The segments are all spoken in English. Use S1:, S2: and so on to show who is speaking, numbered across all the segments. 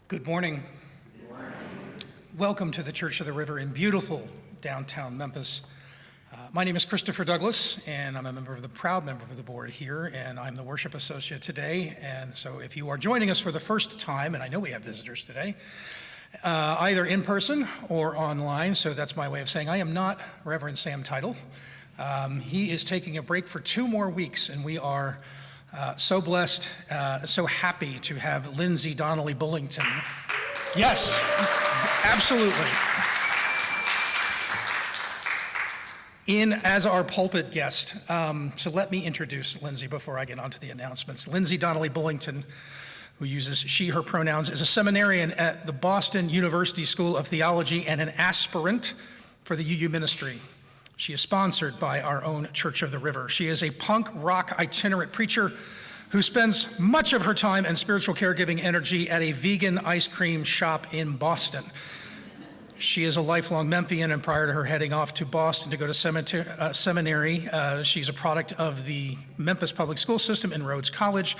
S1: Good morning.
S2: Good morning.
S1: Welcome to the Church of the River in beautiful downtown Memphis. My name is Christopher Douglas, and I'm a proud member of the board here, and I'm the worship associate today. And so if you are joining us for the first time, and I know we have visitors today, either in person or online, so that's my way of saying I am not Reverend Sam Teitel. He is taking a break for 2 more weeks, and we are so blessed, so happy to have Lindsay Donnelly-Bullington. Yes, absolutely. As our pulpit guest. So let me introduce Lindsay before I get on to the announcements. Lindsay Donnelly-Bullington, who uses she, her pronouns, is a seminarian at the Boston University School of Theology and an aspirant for the UU ministry. She is sponsored by our own Church of the River. She is a punk rock itinerant preacher who spends much of her time and spiritual caregiving energy at a vegan ice cream shop in Boston. She is a lifelong Memphian, and prior to her heading off to Boston to go to seminary, she's a product of the Memphis public school system and Rhodes College.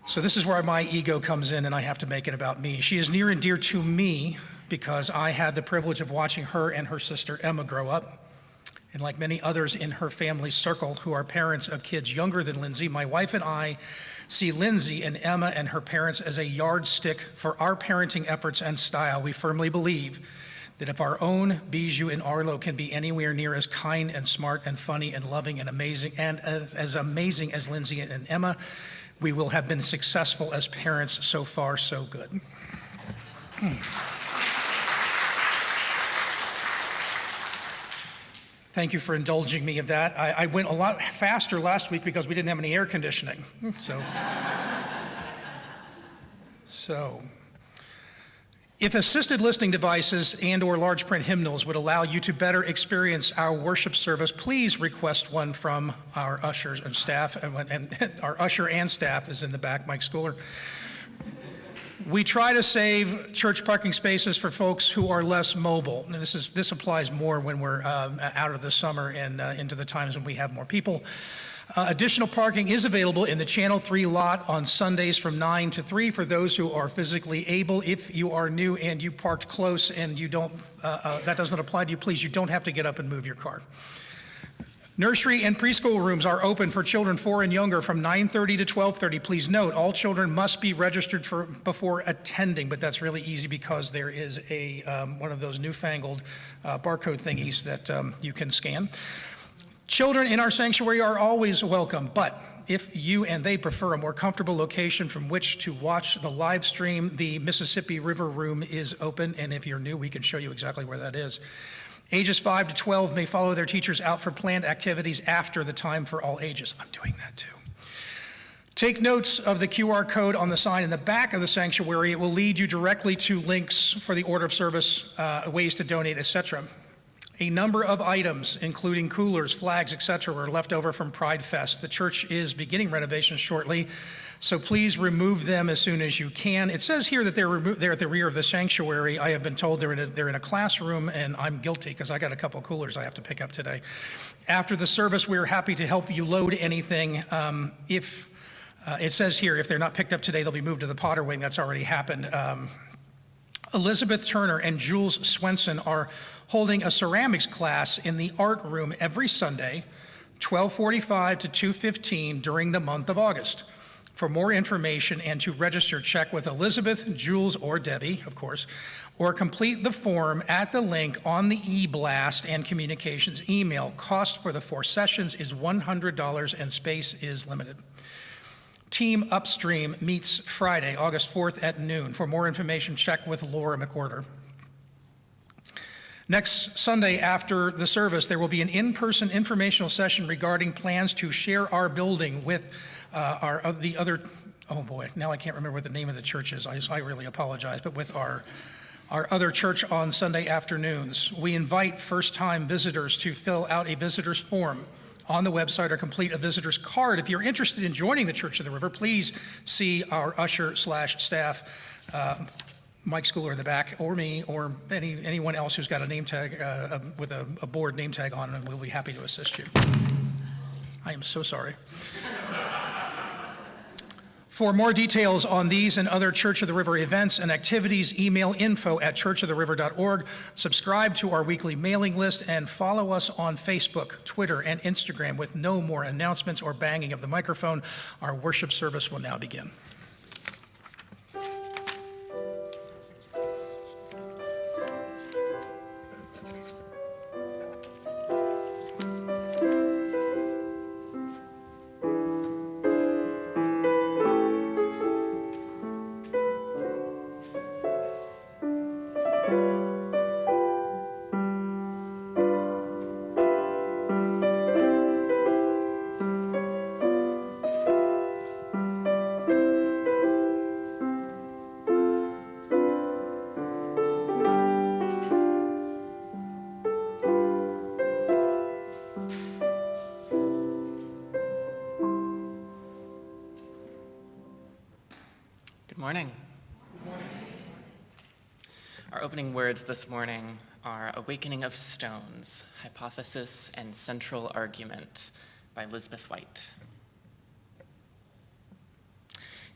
S1: So this is where my ego comes in, and I have to make it about me. She is near and dear to me because I had the privilege of watching her and her sister Emma grow up. And like many others in her family circle who are parents of kids younger than Lindsay, my wife and I see Lindsay and Emma and her parents as a yardstick for our parenting efforts and style. We firmly believe that if our own Bijou and Arlo can be anywhere near as kind and smart and funny and loving and amazing and as amazing as Lindsay and Emma, we will have been successful as parents. So far, so good. Thank you for indulging me of that. I went a lot faster last week because we didn't have any air conditioning. So, if assisted listening devices and or large print hymnals would allow you to better experience our worship service, please request one from our ushers and staff. And our usher and staff is in the back, Mike Schooler. We try to save church parking spaces for folks who are less mobile. And this applies more when we're out of the summer and into the times when we have more people. Additional parking is available in the Channel 3 lot on Sundays from 9 to 3 for those who are physically able. If you are new and you parked close and you don't, that doesn't apply to you, please, you don't have to get up and move your car. Nursery and preschool rooms are open for children 4 and younger from 9:30 to 12:30. Please note, all children must be registered before attending, but that's really easy because there is one of those newfangled barcode thingies that you can scan. Children in our sanctuary are always welcome, but if you and they prefer a more comfortable location from which to watch the live stream, the Mississippi River Room is open, and if you're new, we can show you exactly where that is. Ages 5 to 12 may follow their teachers out for planned activities after the time for all ages. I'm doing that too. Take notes of the QR code on the sign in the back of the sanctuary. It will lead you directly to links for the order of service, ways to donate, etc. A number of items, including coolers, flags, etc., were left over from Pride Fest. The church is beginning renovations shortly, so please remove them as soon as you can. It says here that they're at the rear of the sanctuary. I have been told they're in a classroom, and I'm guilty because I got a couple coolers I have to pick up today. After the service, we're happy to help you load anything. It says here, if they're not picked up today, they'll be moved to the Potter Wing. That's already happened. Elizabeth Turner and Jules Swenson are holding a ceramics class in the art room every Sunday, 12:45 to 2:15 during the month of August. For more information and to register, check with Elizabeth, Jules, or Debbie, of course, or complete the form at the link on the e-blast and communications email. Cost for the 4 sessions is $100 and space is limited. Team Upstream meets Friday, August 4th at noon. For more information, check with Laura McWhorter. Next Sunday after the service, there will be an in-person informational session regarding plans to share our building with the other, oh boy, now I can't remember what the name of the church is. I really apologize, but with our other church on Sunday afternoons. We invite first-time visitors to fill out a visitor's form on the website or complete a visitor's card. If you're interested in joining the Church of the River, please see our usher/staff, Mike Schooler in the back, or me, or anyone else who's got a name tag with a board name tag on, and we'll be happy to assist you. I am so sorry. For more details on these and other Church of the River events and activities, email info@churchoftheriver.org, subscribe to our weekly mailing list, and follow us on Facebook, Twitter, and Instagram. With no more announcements or banging of the microphone, our worship service will now begin.
S2: Good morning. Our opening words this morning are Awakening of Stones, Hypothesis and Central Argument by Elizabeth White.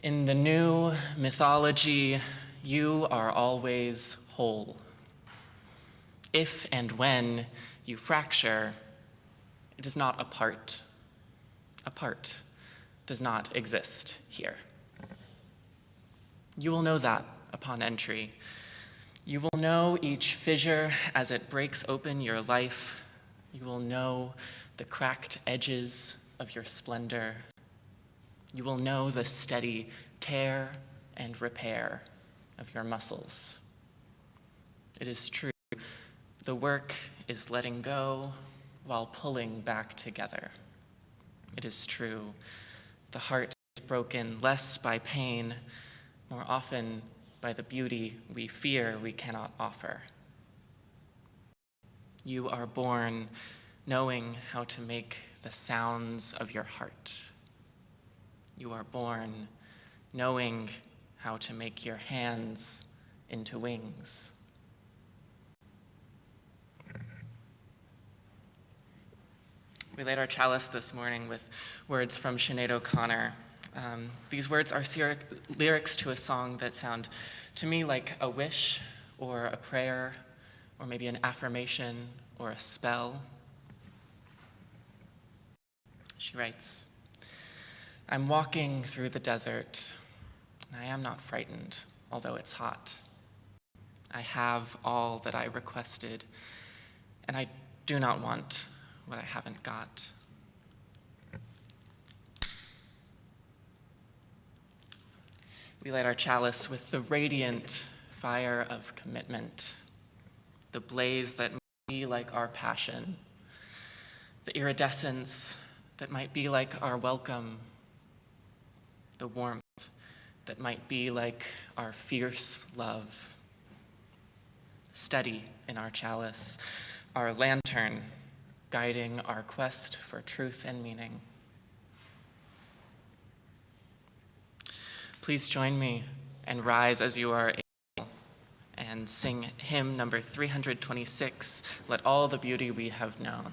S2: In the new mythology, you are always whole. If and when you fracture, it is not a part. A part does not exist here. You will know that upon entry. You will know each fissure as it breaks open your life. You will know the cracked edges of your splendor. You will know the steady tear and repair of your muscles. It is true, the work is letting go while pulling back together. It is true, the heart is broken less by pain, more often by the beauty we fear we cannot offer. You are born knowing how to make the sounds of your heart. You are born knowing how to make your hands into wings. We laid our chalice this morning with words from Sinead O'Connor. These words are lyrics to a song that sound to me like a wish or a prayer or maybe an affirmation or a spell. She writes, I'm walking through the desert, and I am not frightened, although it's hot. I have all that I requested, and I do not want what I haven't got. We light our chalice with the radiant fire of commitment, the blaze that might be like our passion, the iridescence that might be like our welcome, the warmth that might be like our fierce love. Steady in our chalice, our lantern guiding our quest for truth and meaning. Please join me and rise as you are able and sing hymn number 326, Let All the Beauty We Have Known.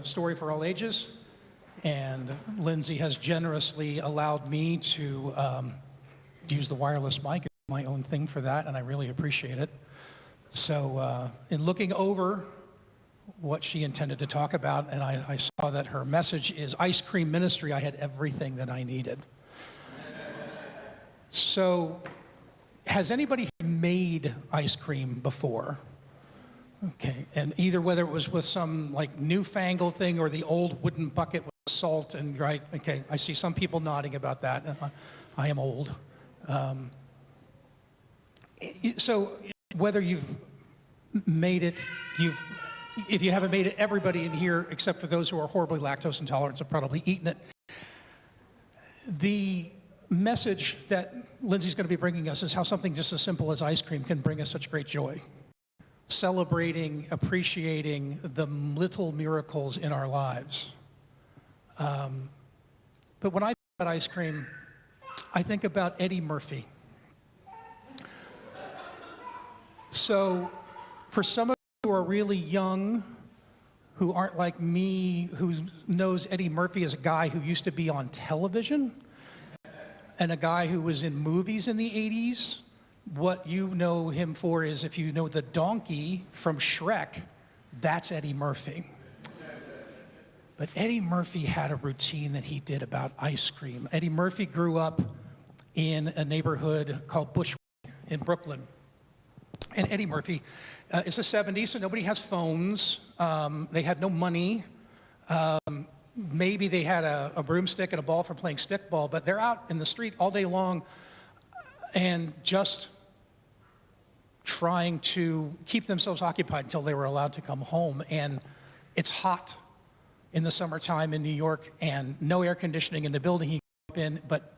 S1: story for all ages, and Lindsay has generously allowed me to use the wireless mic, my own thing for that, and I really appreciate it. So in looking over what she intended to talk about, and I saw that her message is ice cream ministry, I had everything that I needed. So, has anybody made ice cream before? Okay, and either whether it was with some like newfangled thing or the old wooden bucket with salt and right, okay, I see some people nodding about that. I am old. So whether you've made it, if you haven't made it, everybody in here, except for those who are horribly lactose intolerant, have probably eaten it. The message that Lindsay's going to be bringing us is how something just as simple as ice cream can bring us such great joy. Celebrating, appreciating the little miracles in our lives. But when I think about ice cream, I think about Eddie Murphy. So for some of you who are really young, who aren't like me, who knows Eddie Murphy as a guy who used to be on television, and a guy who was in movies in the 80s, what you know him for is, if you know the donkey from Shrek, that's Eddie Murphy. But Eddie Murphy had a routine that he did about ice cream. Eddie Murphy grew up in a neighborhood called Bushwick in Brooklyn. And Eddie Murphy, it's the 70s, so nobody has phones. They had no money. Maybe they had a broomstick and a ball for playing stickball, but they're out in the street all day long and just trying to keep themselves occupied until they were allowed to come home. And it's hot in the summertime in New York and no air conditioning in the building he grew up in, but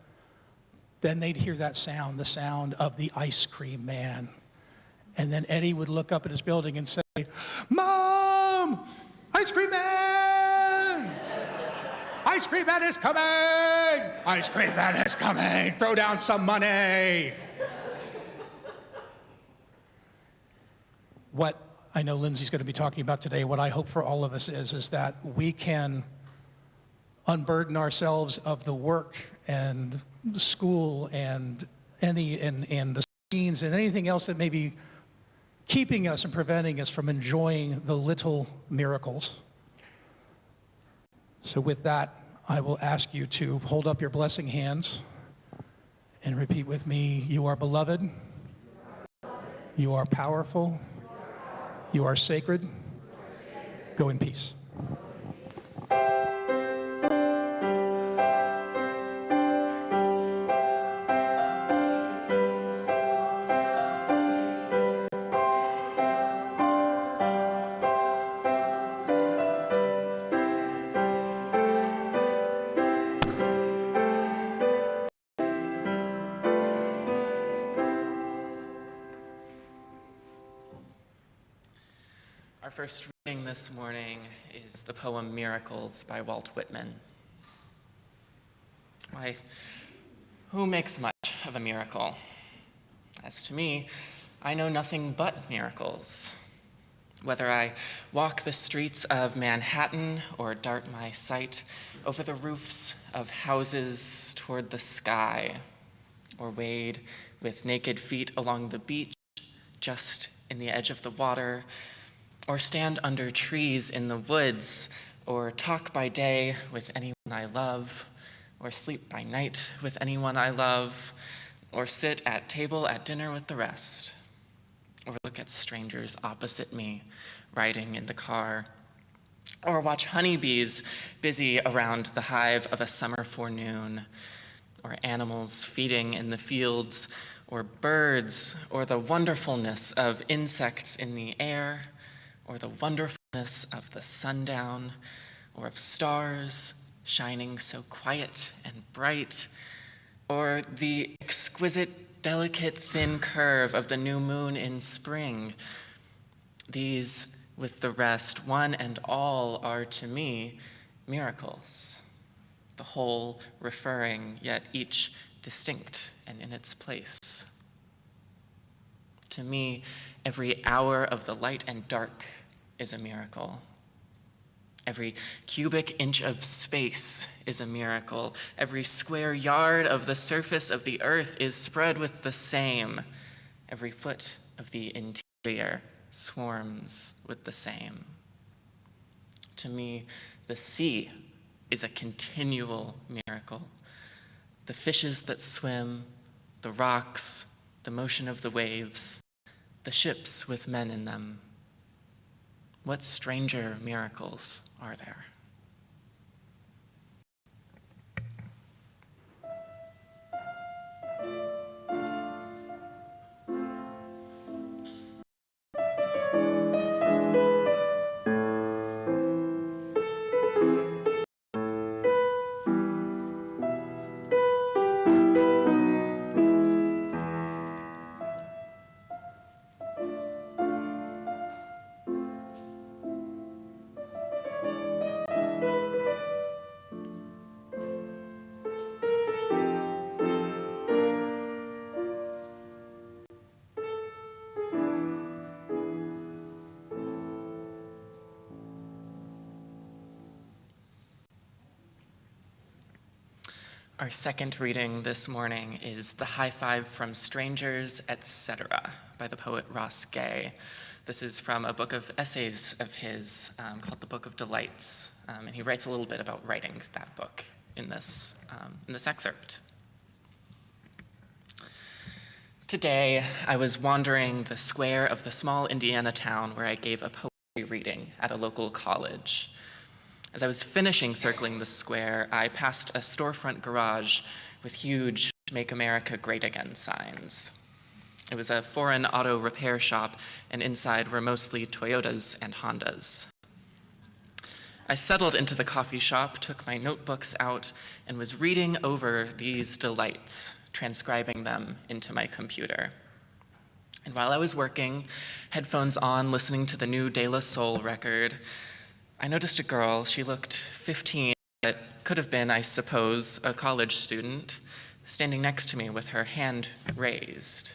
S1: then they'd hear that sound, the sound of the ice cream man. And then Eddie would look up at his building and say, "Mom, ice cream man! Ice cream man is coming! Ice cream man is coming! Throw down some money!" What I know Lindsay's going to be talking about today, what I hope for all of us is that we can unburden ourselves of the work and the school and the scenes and anything else that may be keeping us and preventing us from enjoying the little miracles. So with that, I will ask you to hold up your blessing hands and repeat with me: you are beloved, you are powerful, you are sacred. Go in peace.
S2: Our first reading this morning is the poem Miracles by Walt Whitman. Why, who makes much of a miracle? As to me, I know nothing but miracles. Whether I walk the streets of Manhattan or dart my sight over the roofs of houses toward the sky, or wade with naked feet along the beach just in the edge of the water, or stand under trees in the woods, or talk by day with anyone I love, or sleep by night with anyone I love, or sit at table at dinner with the rest, or look at strangers opposite me riding in the car, or watch honeybees busy around the hive of a summer forenoon, or animals feeding in the fields, or birds, or the wonderfulness of insects in the air, or the wonderfulness of the sundown, or of stars shining so quiet and bright, or the exquisite, delicate, thin curve of the new moon in spring. These, with the rest, one and all, are to me miracles, the whole referring, yet each distinct and in its place. To me, every hour of the light and dark is a miracle. Every cubic inch of space is a miracle. Every square yard of the surface of the earth is spread with the same. Every foot of the interior swarms with the same. To me, the sea is a continual miracle. The fishes that swim, the rocks, the motion of the waves, the ships with men in them. What stranger miracles are there? Our second reading this morning is The High Five from Strangers, Etc. by the poet Ross Gay. This is from a book of essays of his called The Book of Delights, and he writes a little bit about writing that book in this excerpt. Today, I was wandering the square of the small Indiana town where I gave a poetry reading at a local college. As I was finishing circling the square, I passed a storefront garage with huge "Make America Great Again" signs. It was a foreign auto repair shop, and inside were mostly Toyotas and Hondas. I settled into the coffee shop, took my notebooks out, and was reading over these delights, transcribing them into my computer. And while I was working, headphones on, listening to the new De La Soul record, I noticed a girl. She looked 15, but could have been, I suppose, a college student, standing next to me with her hand raised.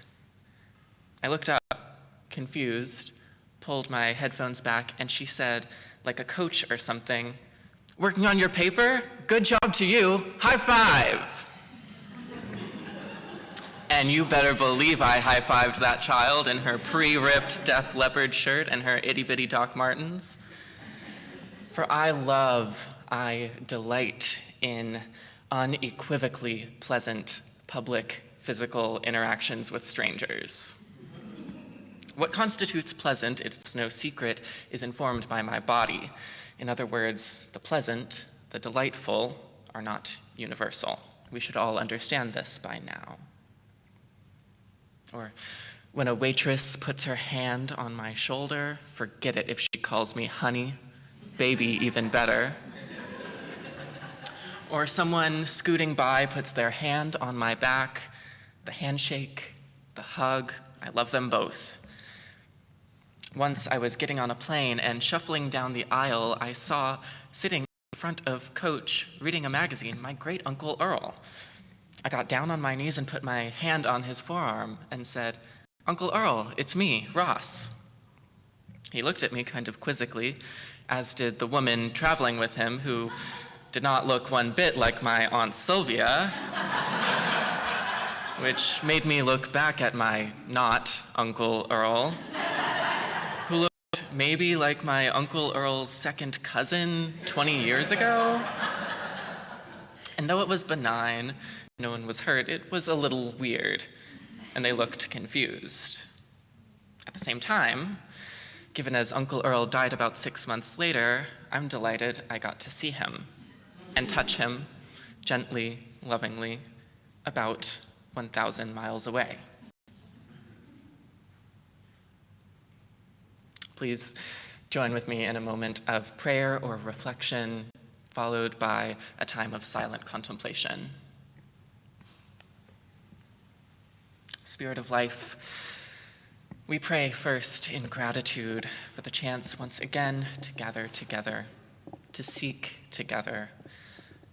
S2: I looked up, confused, pulled my headphones back, and she said, like a coach or something, "Working on your paper? Good job to you. High five." And you better believe I high-fived that child in her pre-ripped Def Leppard shirt and her itty-bitty Doc Martens. For I delight in unequivocally pleasant public physical interactions with strangers. What constitutes pleasant, it's no secret, is informed by my body. In other words, the pleasant, the delightful, are not universal. We should all understand this by now. Or when a waitress puts her hand on my shoulder, forget it if she calls me honey. Baby, even better. Or someone scooting by puts their hand on my back, the handshake, the hug, I love them both. Once I was getting on a plane and shuffling down the aisle, I saw, sitting in front of Coach, reading a magazine, my great Uncle Earl. I got down on my knees and put my hand on his forearm and said, "Uncle Earl, it's me, Ross." He looked at me kind of quizzically, as did the woman traveling with him, who did not look one bit like my Aunt Sylvia, which made me look back at my not Uncle Earl, who looked maybe like my Uncle Earl's second cousin 20 years ago. And though it was benign, no one was hurt, it was a little weird, and they looked confused. At the same time, given as Uncle Earl died about 6 months later, I'm delighted I got to see him and touch him gently, lovingly, about 1,000 miles away. Please join with me in a moment of prayer or reflection, followed by a time of silent contemplation. Spirit of life, we pray first in gratitude for the chance once again to gather together, to seek together,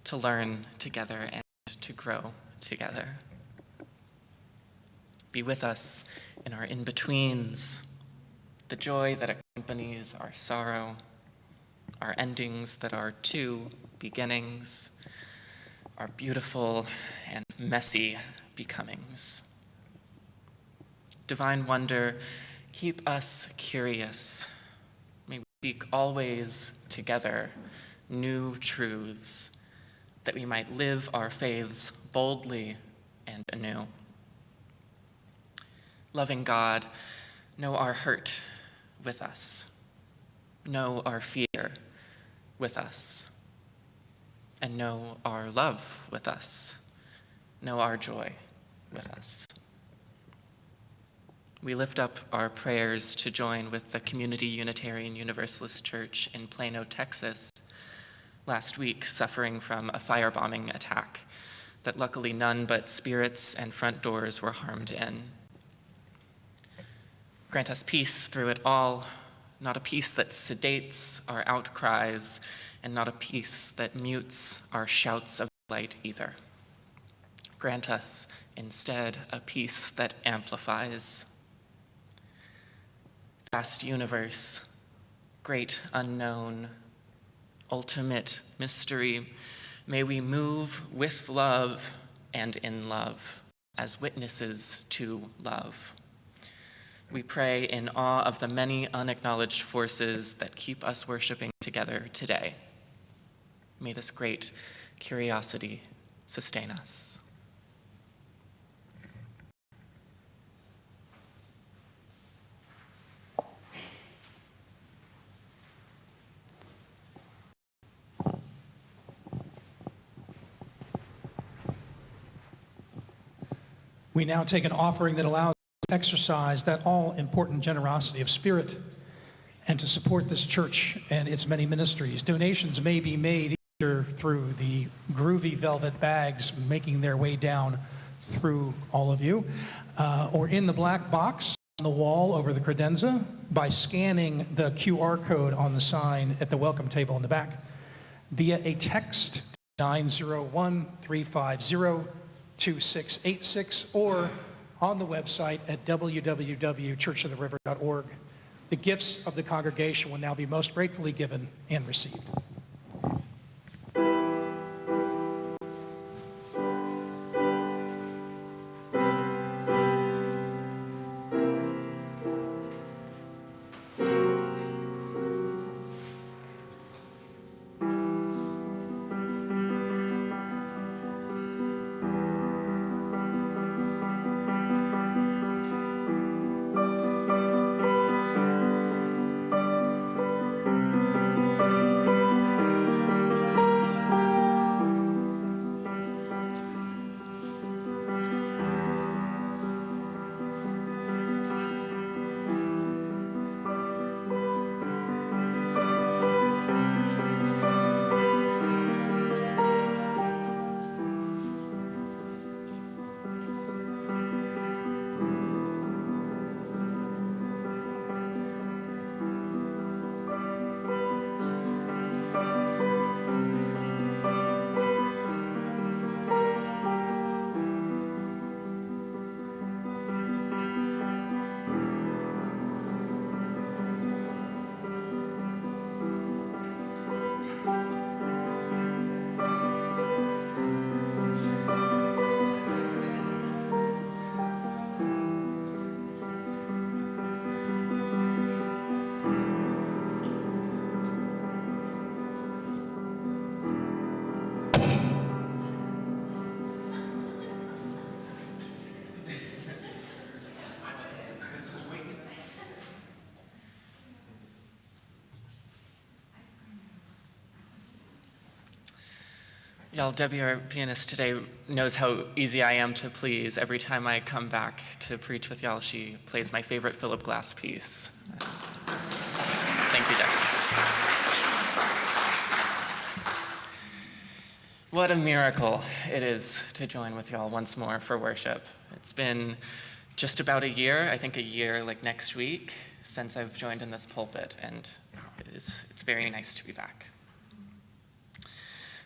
S2: to learn together, and to grow together. Be with us in our in-betweens, the joy that accompanies our sorrow, our endings that are two beginnings, our beautiful and messy becomings. Divine wonder, keep us curious. May we seek always together new truths, that we might live our faiths boldly and anew. Loving God, know our hurt with us, know our fear with us, and know our love with us, know our joy with us. We lift up our prayers to join with the Community Unitarian Universalist Church in Plano, Texas, last week suffering from a firebombing attack that luckily none but spirits and front doors were harmed in. Grant us peace through it all, not a peace that sedates our outcries, and not a peace that mutes our shouts of delight either. Grant us, instead, a peace that amplifies. Vast universe, great unknown, ultimate mystery, may we move with love and in love as witnesses to love. We pray in awe of the many unacknowledged forces that keep us worshiping together today. May this great curiosity sustain us.
S1: We now take an offering that allows us to exercise that all-important generosity of spirit and to support this church and its many ministries. Donations may be made either through the groovy velvet bags making their way down through all of you, or in the black box on the wall over the credenza by scanning the QR code on the sign at the welcome table in the back, via a text 901-350-2686, or on the website at www.churchoftheriver.org. The gifts of the congregation will now be most gratefully given and received.
S2: Y'all, Debbie, our pianist today, knows how easy I am to please. Every time I come back to preach with y'all, she plays my favorite Philip Glass piece. And thank you, Debbie. What a miracle it is to join with y'all once more for worship. It's been just about a year, I think a year like next week, since I've joined in this pulpit, and it's very nice to be back.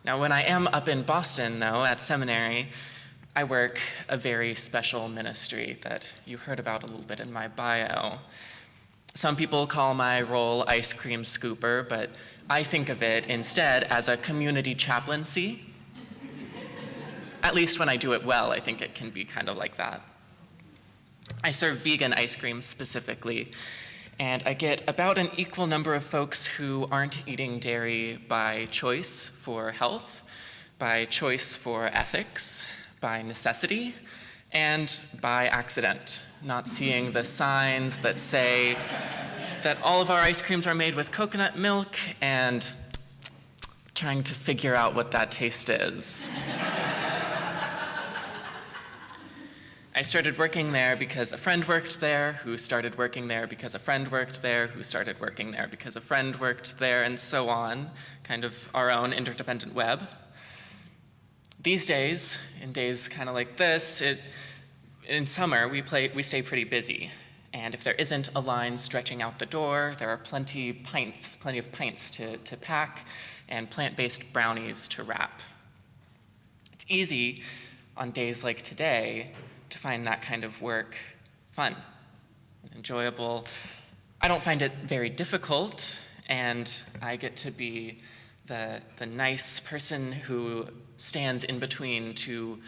S2: Now, when I am up in Boston, though, at seminary, I work a very special ministry that you heard about a little bit in my bio. Some people call my role ice cream scooper, but I think of it instead as a community chaplaincy. At least when I do it well, I think it can be kind of like that. I serve vegan ice cream specifically, and I get about an equal number of folks who aren't eating dairy by choice for health, by choice for ethics, by necessity, and by accident, not seeing the signs that say that all of our ice creams are made with coconut milk and trying to figure out what that taste is. I started working there because a friend worked there, who started working there because a friend worked there, who started working there because a friend worked there, and so on, kind of our own interdependent web. These days, in days kind of like this, in summer, we stay pretty busy. And if there isn't a line stretching out the door, there are plenty of pints to pack and plant-based brownies to wrap. It's easy on days like today to find that kind of work fun, enjoyable. I don't find it very difficult, and I get to be the nice person who stands in between two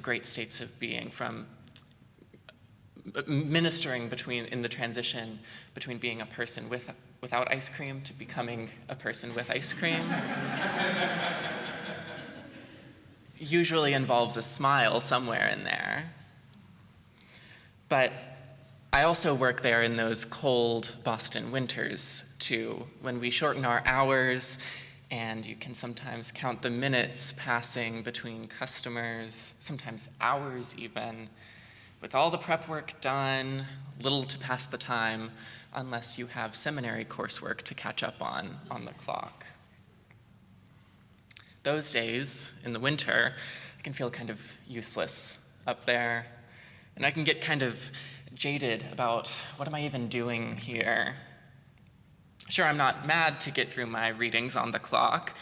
S2: great states of being, from ministering in the transition between being a person without ice cream to becoming a person with ice cream. Usually involves a smile somewhere in there. But I also work there in those cold Boston winters, too, when we shorten our hours, and you can sometimes count the minutes passing between customers, sometimes hours even, with all the prep work done, little to pass the time, unless you have seminary coursework to catch up on the clock. Those days, in the winter, I can feel kind of useless up there, and I can get kind of jaded about, what am I even doing here? Sure, I'm not mad to get through my readings on the clock,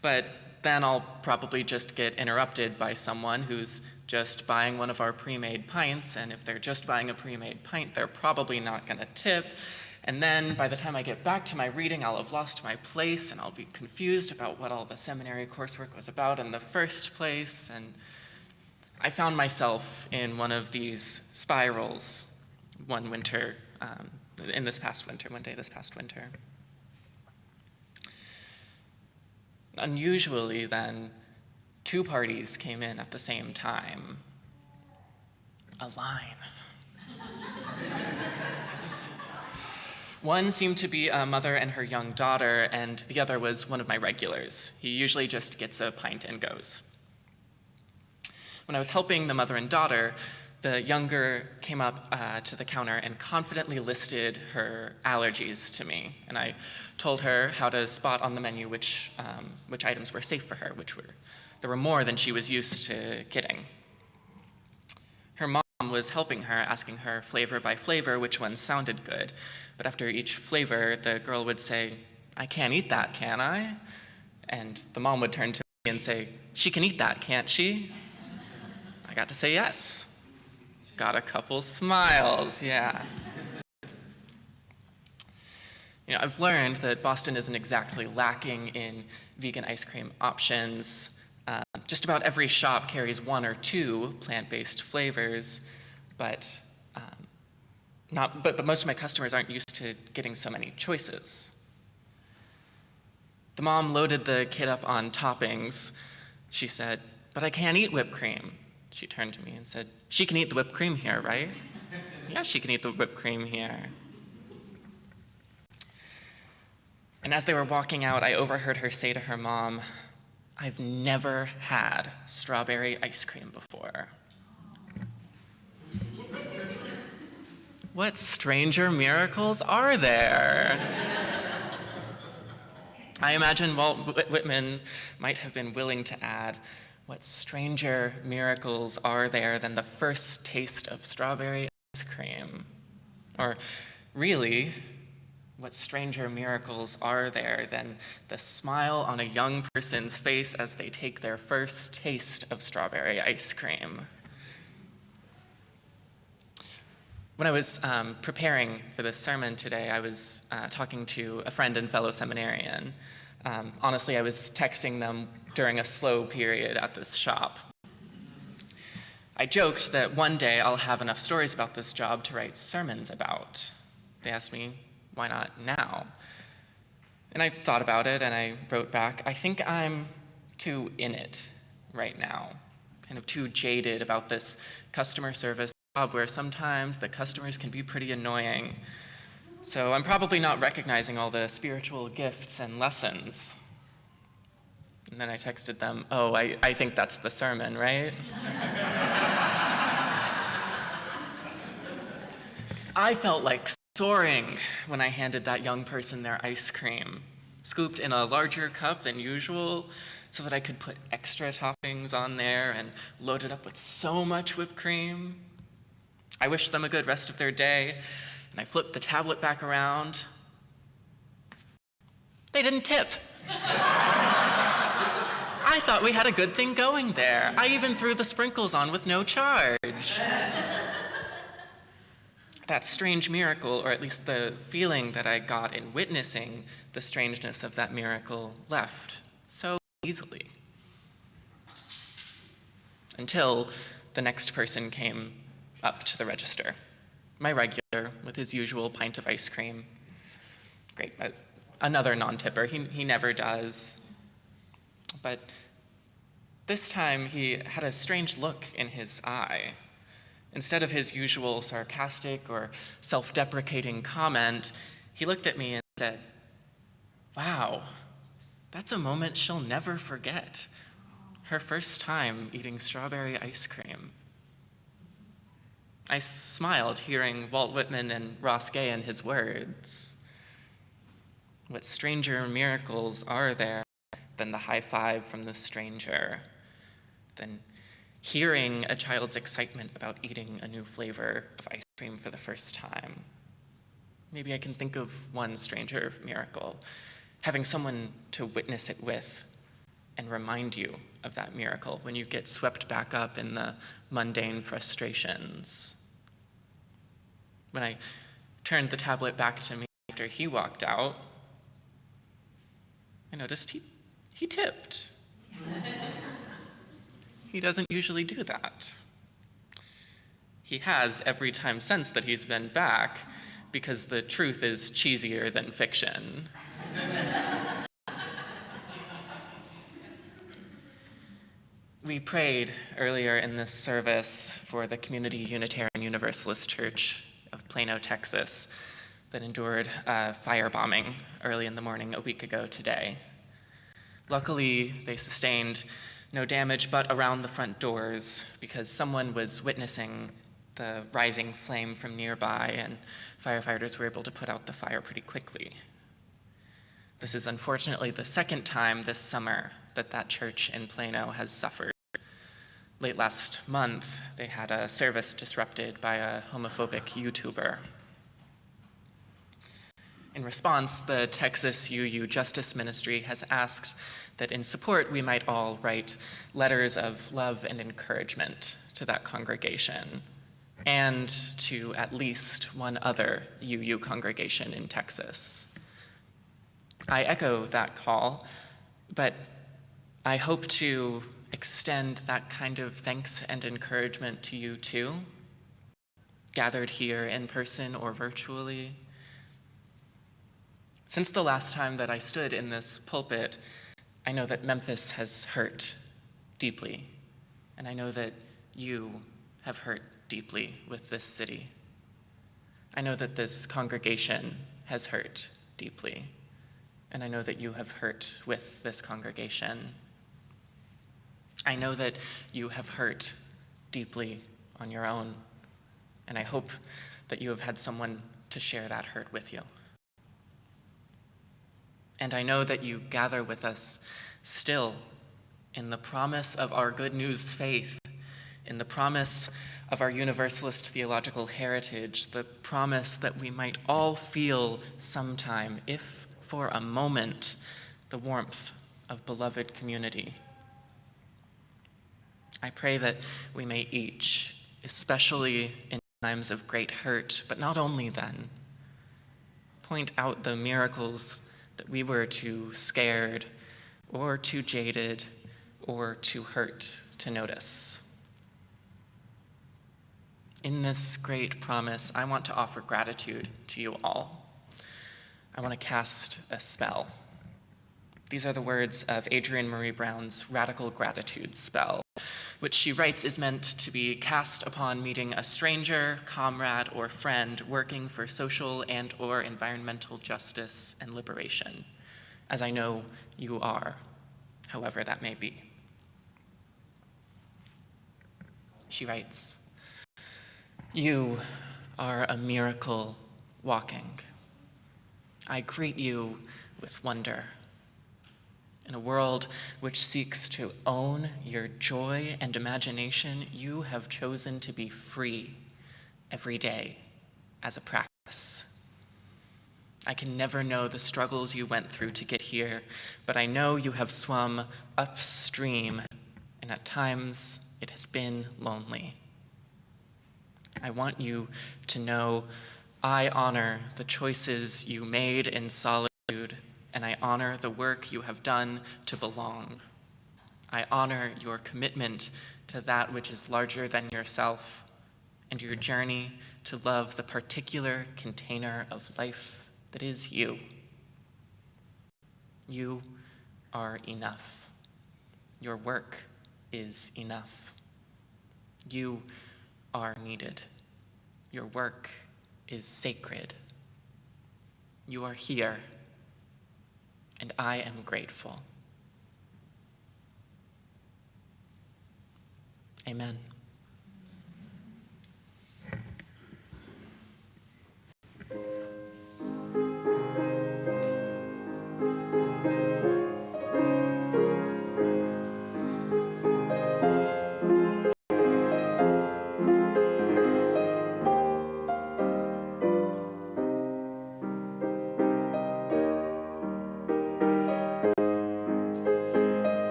S2: but then I'll probably just get interrupted by someone who's just buying one of our pre-made pints, and if they're just buying a pre-made pint, they're probably not gonna tip. And then by the time I get back to my reading, I'll have lost my place, and I'll be confused about what all the seminary coursework was about in the first place. And I found myself in one of these spirals one winter, one day this past winter. Unusually then, two parties came in at the same time. A line. One seemed to be a mother and her young daughter, and the other was one of my regulars. He usually just gets a pint and goes. When I was helping the mother and daughter, the younger came up to the counter and confidently listed her allergies to me. And I told her how to spot on the menu which items were safe for her, there were more than she was used to getting. Her mom was helping her, asking her flavor by flavor which ones sounded good. But after each flavor, the girl would say, "I can't eat that, can I?" And the mom would turn to me and say, "She can eat that, can't she?" I got to say yes. Got a couple smiles, yeah. You know, I've learned that Boston isn't exactly lacking in vegan ice cream options. Just about every shop carries one or two plant-based flavors, but most of my customers aren't used to getting so many choices. The mom loaded the kid up on toppings. She said, "But I can't eat whipped cream." She turned to me and said, "She can eat the whipped cream here, right?" I said, "Yeah, she can eat the whipped cream here." And as they were walking out, I overheard her say to her mom, "I've never had strawberry ice cream before." What stranger miracles are there? I imagine Walt Whitman might have been willing to add, what stranger miracles are there than the first taste of strawberry ice cream? Or really, what stranger miracles are there than the smile on a young person's face as they take their first taste of strawberry ice cream? When I was preparing for this sermon today, I was talking to a friend and fellow seminarian. Honestly, I was texting them during a slow period at this shop. I joked that one day I'll have enough stories about this job to write sermons about. They asked me, why not now? And I thought about it and I wrote back, I think I'm too in it right now, kind of too jaded about this customer service job where sometimes the customers can be pretty annoying. So I'm probably not recognizing all the spiritual gifts and lessons. And then I texted them, oh, I think that's the sermon, right? I felt like soaring when I handed that young person their ice cream, scooped in a larger cup than usual so that I could put extra toppings on there and load it up with so much whipped cream. I wished them a good rest of their day, and I flipped the tablet back around. They didn't tip. I thought we had a good thing going there. I even threw the sprinkles on with no charge. That strange miracle, or at least the feeling that I got in witnessing the strangeness of that miracle, left so easily. Until the next person came up to the register. My regular, with his usual pint of ice cream. Great, another non-tipper. He never does. But this time he had a strange look in his eye. Instead of his usual sarcastic or self-deprecating comment, he looked at me and said, wow, that's a moment she'll never forget. Her first time eating strawberry ice cream. I smiled hearing Walt Whitman and Ross Gay and his words. What stranger miracles are there than the high five from the stranger, than hearing a child's excitement about eating a new flavor of ice cream for the first time. Maybe I can think of one stranger miracle, having someone to witness it with and remind you of that miracle when you get swept back up in the mundane frustrations. When I turned the tablet back to me after he walked out, I noticed he tipped. He doesn't usually do that. He has every time since that he's been back, because the truth is cheesier than fiction. We prayed earlier in this service for the Community Unitarian Universalist Church of Plano, Texas, that endured a firebombing early in the morning a week ago today. Luckily, they sustained no damage but around the front doors because someone was witnessing the rising flame from nearby and firefighters were able to put out the fire pretty quickly. This is unfortunately the second time this summer that church in Plano has suffered. Late last month, they had a service disrupted by a homophobic YouTuber. In response, the Texas UU Justice Ministry has asked that in support we might all write letters of love and encouragement to that congregation and to at least one other UU congregation in Texas. I echo that call, but I hope to extend that kind of thanks and encouragement to you too, gathered here in person or virtually. Since the last time that I stood in this pulpit, I know that Memphis has hurt deeply, and I know that you have hurt deeply with this city. I know that this congregation has hurt deeply, and I know that you have hurt with this congregation. I know that you have hurt deeply on your own, and I hope that you have had someone to share that hurt with you. And I know that you gather with us still in the promise of our good news faith, in the promise of our universalist theological heritage, the promise that we might all feel sometime, if for a moment, the warmth of beloved community. I pray that we may each, especially in times of great hurt, but not only then. Point out the miracles that we were too scared or too jaded or too hurt to notice. In this great promise, I want to offer gratitude to you all. I want to cast a spell. These are the words of Adrienne Marie Brown's Radical Gratitude spell, which she writes is meant to be cast upon meeting a stranger, comrade, or friend working for social and/or environmental justice and liberation, as I know you are, however that may be. She writes, "You are a miracle walking. I greet you with wonder. In a world which seeks to own your joy and imagination, you have chosen to be free every day as a practice. I can never know the struggles you went through to get here, but I know you have swum upstream, and at times it has been lonely. I want you to know I honor the choices you made in solitude, and I honor the work you have done to belong. I honor your commitment to that which is larger than yourself, and your journey to love the particular container of life that is you. You are enough. Your work is enough. You are needed. Your work is sacred. You are here, and I am grateful." Amen.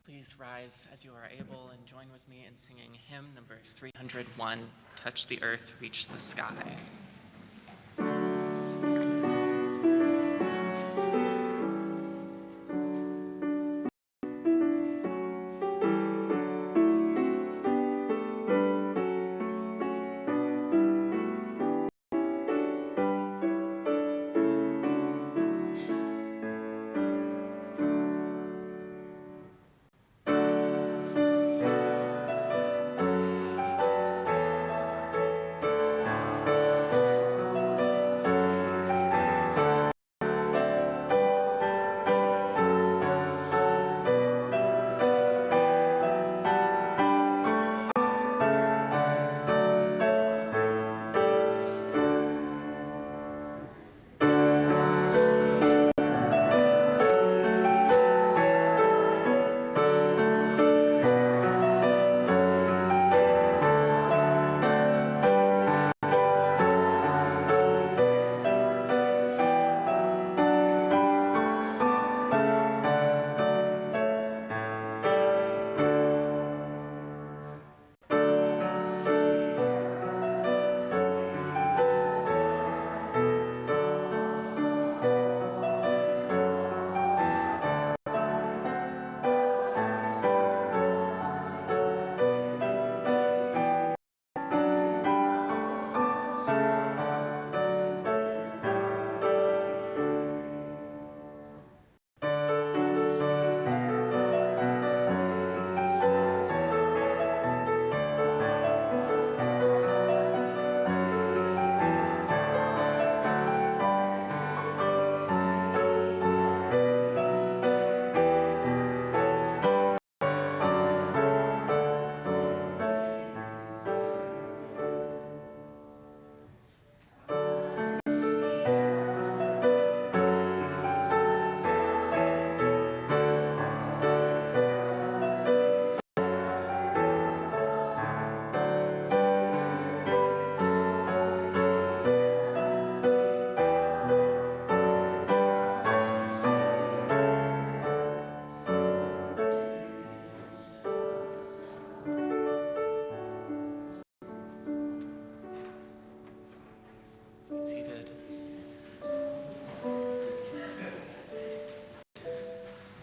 S2: Please rise as you are able and join with me in singing hymn number 301, "Touch the Earth, Reach the Sky."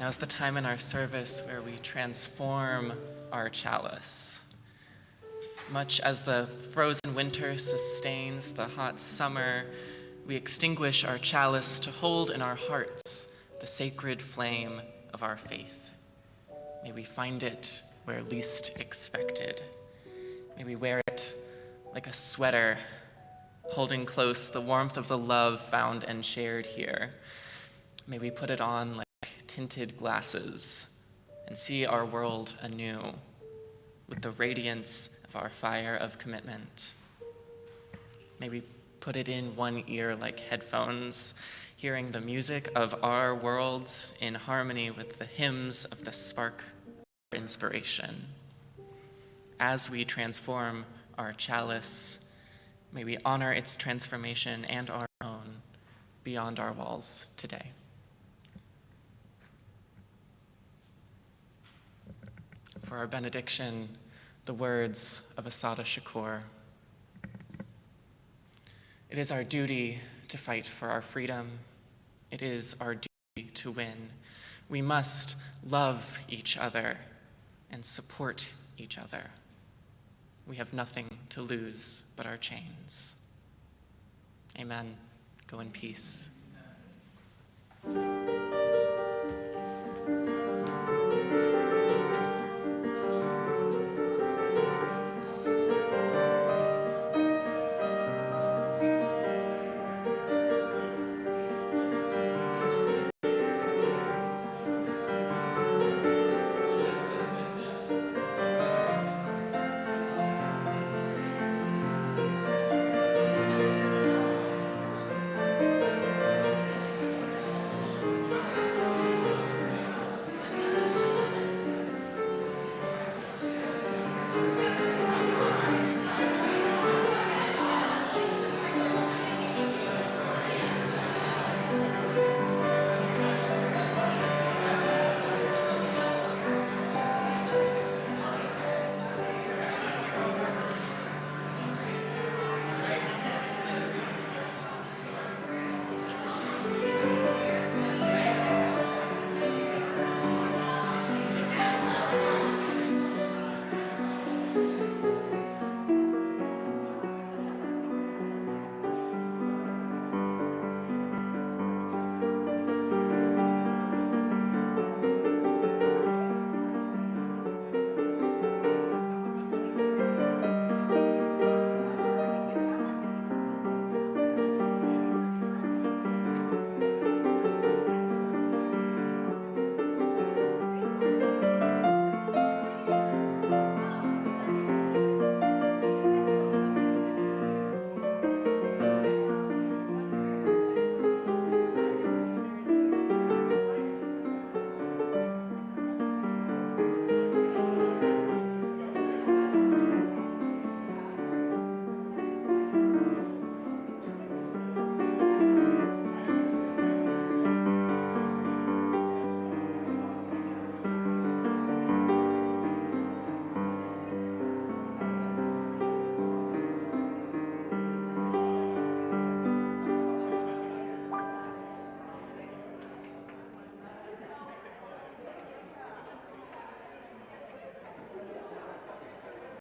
S2: Now's the time in our service where we transform our chalice. Much as the frozen winter sustains the hot summer, we extinguish our chalice to hold in our hearts the sacred flame of our faith. May we find it where least expected. May we wear it like a sweater, holding close the warmth of the love found and shared here. May we put it on like tinted glasses and see our world anew with the radiance of our fire of commitment. May we put it in one ear like headphones, hearing the music of our worlds in harmony with the hymns of the spark of inspiration. As we transform our chalice, may we honor its transformation and our own beyond our walls today. For our benediction, the words of Asada Shakur. It is our duty to fight for our freedom. It is our duty to win. We must love each other and support each other. We have nothing to lose but our chains. Amen. Go in peace.